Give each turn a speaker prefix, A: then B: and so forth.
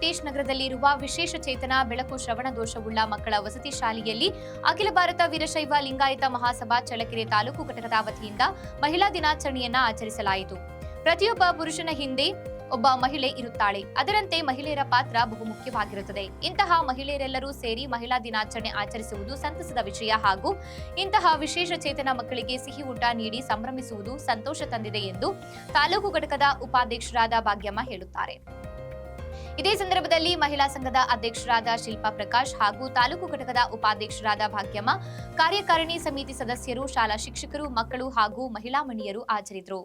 A: ವೆಂಕಟೇಶ್ ನಗರದಲ್ಲಿರುವ ವಿಶೇಷ ಚೇತನ ಬೆಳಕು ಶ್ರವಣ ದೋಷವುಳ್ಳ ಮಕ್ಕಳ ವಸತಿ ಶಾಲೆಯಲ್ಲಿ ಅಖಿಲ ಭಾರತ ವೀರಶೈವ ಲಿಂಗಾಯತ ಮಹಾಸಭಾ ಚಳ್ಳಕೆರೆ ತಾಲೂಕು ಘಟಕದ ವತಿಯಿಂದ ಮಹಿಳಾ ದಿನಾಚರಣೆಯನ್ನ ಆಚರಿಸಲಾಯಿತು. ಪ್ರತಿಯೊಬ್ಬ ಪುರುಷನ ಹಿಂದೆ ಒಬ್ಬ ಮಹಿಳೆ ಇರುತ್ತಾಳೆ. ಅದರಂತೆ ಮಹಿಳೆಯರ ಪಾತ್ರ ಬಹುಮುಖ್ಯವಾಗಿರುತ್ತದೆ. ಇಂತಹ ಮಹಿಳೆಯರೆಲ್ಲರೂ ಸೇರಿ ಮಹಿಳಾ ದಿನಾಚರಣೆ ಆಚರಿಸುವುದು ಸಂತಸದ ವಿಷಯ ಹಾಗೂ ಇಂತಹ ವಿಶೇಷ ಚೇತನ ಮಕ್ಕಳಿಗೆ ಸಿಹಿ ಊಟ ನೀಡಿ ಸಂಭ್ರಮಿಸುವುದು ಸಂತೋಷ ತಂದಿದೆ ಎಂದು ತಾಲೂಕು ಘಟಕದ ಉಪಾಧ್ಯಕ್ಷರಾದ ಭಾಗ್ಯಮ್ಮ ಹೇಳುತ್ತಾರೆ. ಇದೇ ಸಂದರ್ಭದಲ್ಲಿ ಮಹಿಳಾ ಸಂಘದ ಅಧ್ಯಕ್ಷರಾದ ಶಿಲ್ಪಾ ಪ್ರಕಾಶ್ ಹಾಗೂ ತಾಲೂಕು ಘಟಕದ ಉಪಾಧ್ಯಕ್ಷರಾದ ಭಾಗ್ಯಮ್ಮ, ಕಾರ್ಯಕಾರಿಣಿ ಸಮಿತಿ ಸದಸ್ಯರು, ಶಾಲಾ ಶಿಕ್ಷಕರು, ಮಕ್ಕಳು ಹಾಗೂ ಮಹಿಳಾ ಮಣಿಯರು ಹಾಜರಿದ್ದರು.